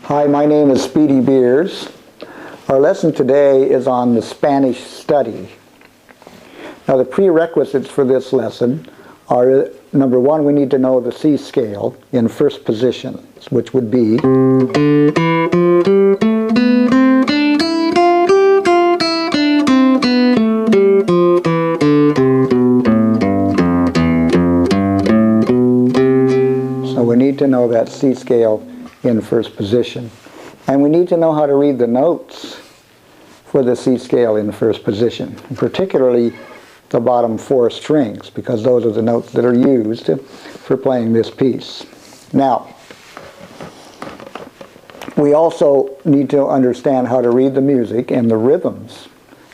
Hi, my name is Speedy Beers. Our lesson today is on the Spanish study. Now the prerequisites for this lesson are, number one, we need to know the C scale in first position, which would be we need to know that C scale in first position. And we need to know how to read the notes for the C scale in first position, particularly the bottom four strings, because those are the notes that are used for playing this piece. Now, we also need to understand how to read the music and the rhythms,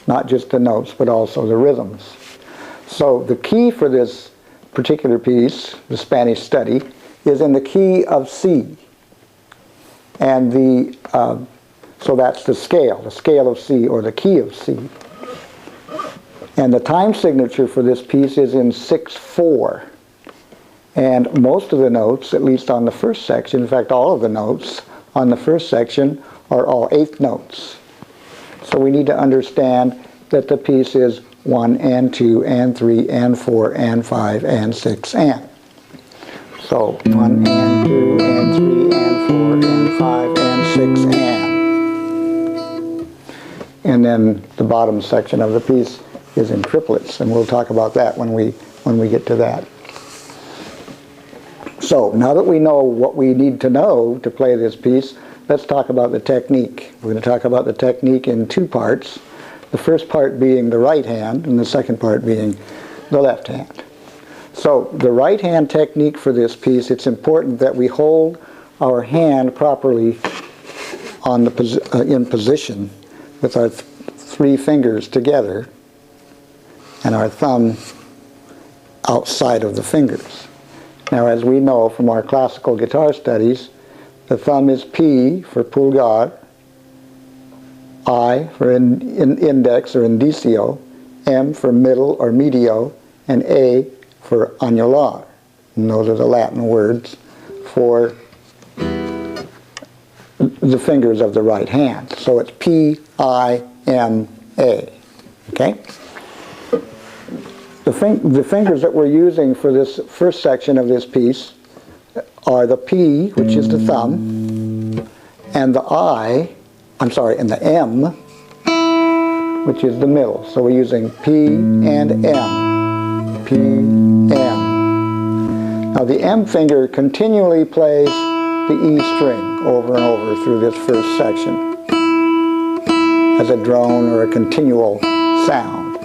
not just the notes, but also the rhythms. So the key for this particular piece, the Spanish study, is in the key of C. And so that's the scale of C, or the key of C. And the time signature for this piece is in 6/4. And most of the notes, at least on the first section, in fact all of the notes on the first section are all eighth notes. So we need to understand that the piece is 1 and 2 and 3 and 4 and 5 and 6 and. So 1 and 2 and 3 and 4 and 5 and 6 and then the bottom section of the piece is in triplets, and we'll talk about that when we get to that. So now that we know what we need to know to play this piece, let's talk about the technique. We're going to talk about the technique in two parts. The first part being the right hand and the second part being the left hand. So the right hand technique for this piece, it's important that we hold our hand properly on in position with our three fingers together and our thumb outside of the fingers. Now, as we know from our classical guitar studies, the thumb is P for pulgar, I for index or indicio, M for middle or medio, and A for annular. And those are the Latin words for the fingers of the right hand. So it's P-I-M-A. Okay? The fingers that we're using for this first section of this piece are the P, which is the thumb, and the and the M, which is the middle. So we're using P and M. P, M. Now the M finger continually plays the E string over and over through this first section as a drone or a continual sound.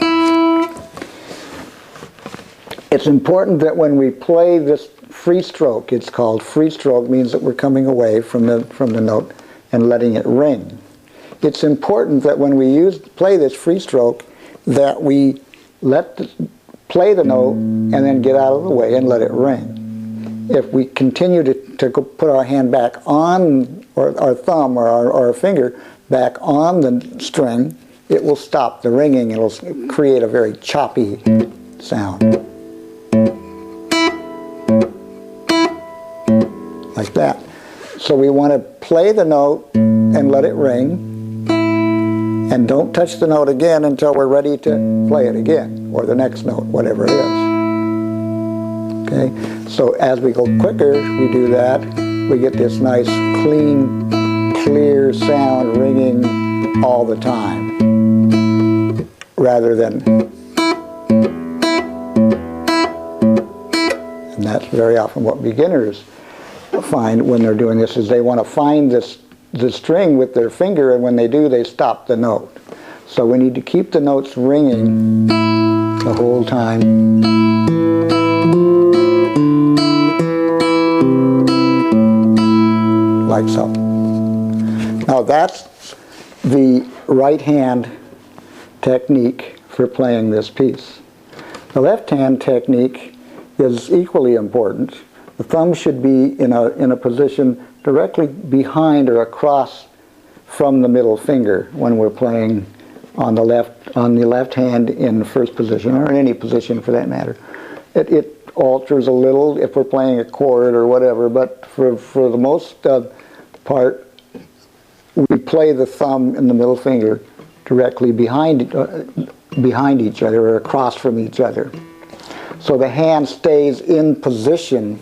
It's important that when we play this free stroke, it's called free stroke, means that we're coming away from the note and letting it ring. It's important that when we play this free stroke that we play the note and then get out of the way and let it ring. If we continue to put our hand back on, or our thumb or our finger back on the string, it will stop the ringing. It'll create a very choppy sound. Like that. So we want to play the note and let it ring, and don't touch the note again until we're ready to play it again, or the next note, whatever it is. Okay? So as we go quicker, we do that, we get this nice, clean, clear sound ringing all the time, rather than, and that's very often what beginners find when they're doing this, is they want to find the string with their finger, and when they do, they stop the note. So we need to keep the notes ringing the whole time. Like so. Now that's the right hand technique for playing this piece. The left hand technique is equally important. The thumb should be in a position directly behind or across from the middle finger when we're playing on the left hand in the first position, or in any position for that matter. It alters a little if we're playing a chord or whatever, but for the most part, play the thumb and the middle finger directly behind each other or across from each other. So the hand stays in position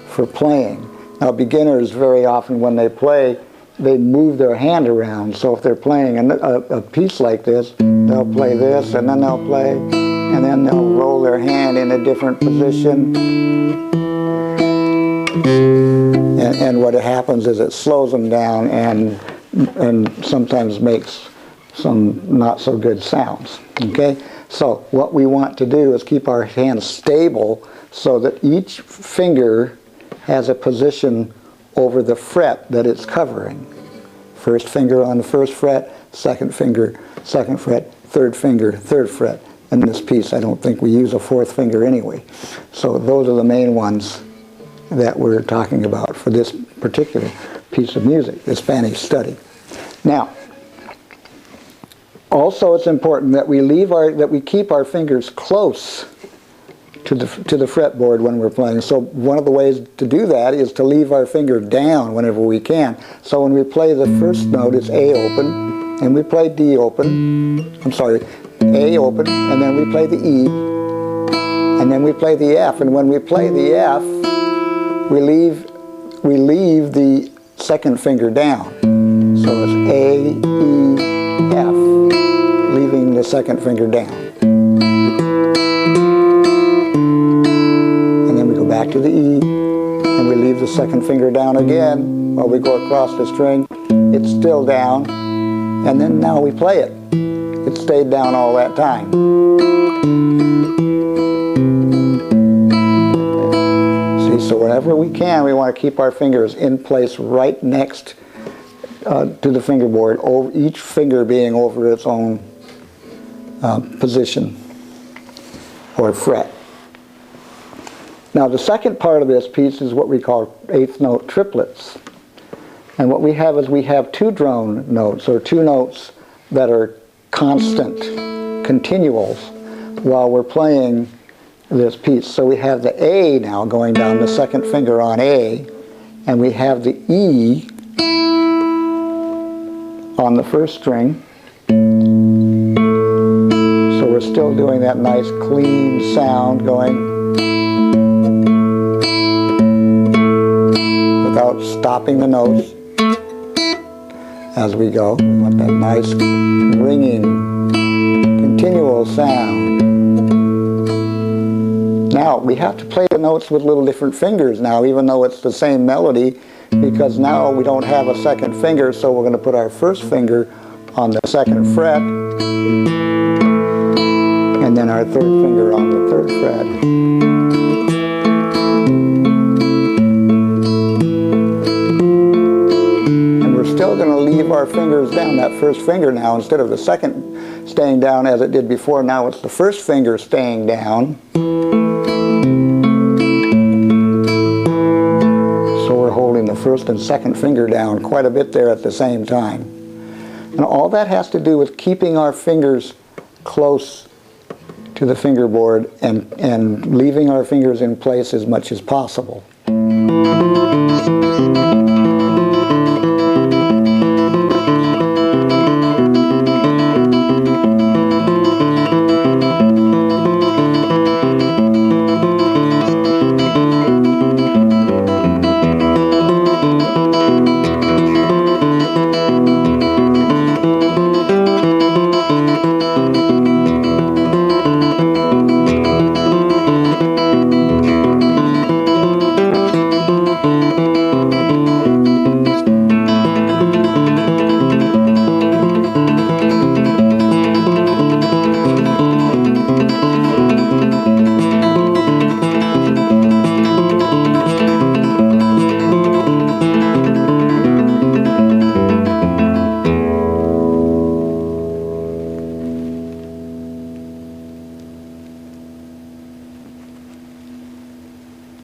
for playing. Now beginners very often when they play, they move their hand around. So if they're playing a piece like this, they'll play this and then they'll play, and then they'll roll their hand in a different position. And what happens is it slows them down and sometimes makes some not so good sounds. Okay? So what we want to do is keep our hands stable so that each finger has a position over the fret that it's covering. First finger on the first fret, second finger, second fret, third finger, third fret. In this piece, I don't think we use a fourth finger anyway. So those are the main ones that we're talking about for this particular piece of music, the Spanish study. Now, also it's important that we keep our fingers close to the fretboard when we're playing. So one of the ways to do that is to leave our finger down whenever we can. So when we play the first note, it's A open, and we play D open. I'm sorry, A open, and then we play the E, and then we play the F. And when we play the F, we leave the second finger down. So it's A, E, F, leaving the second finger down. Back to the E, and we leave the second finger down again while we go across the string. It's still down, and then now we play it. It stayed down all that time. See, so whenever we can, we want to keep our fingers in place right next to the fingerboard, each finger being over its own position or fret. Now the second part of this piece is what we call eighth note triplets. And what we have is we have two drone notes, or two notes that are constant, continuals, while we're playing this piece. So we have the A now going down the second finger on A, and we have the E on the first string. So we're still doing that nice clean sound going without stopping the notes as we go. We want that nice ringing, continual sound. Now we have to play the notes with little different fingers now, even though it's the same melody, because now we don't have a second finger, so we're going to put our first finger on the second fret, and then our third finger on the third fret. Still going to leave our fingers down, that first finger now, instead of the second staying down as it did before, now it's the first finger staying down. So we're holding the first and second finger down quite a bit there at the same time. And all that has to do with keeping our fingers close to the fingerboard and leaving our fingers in place as much as possible.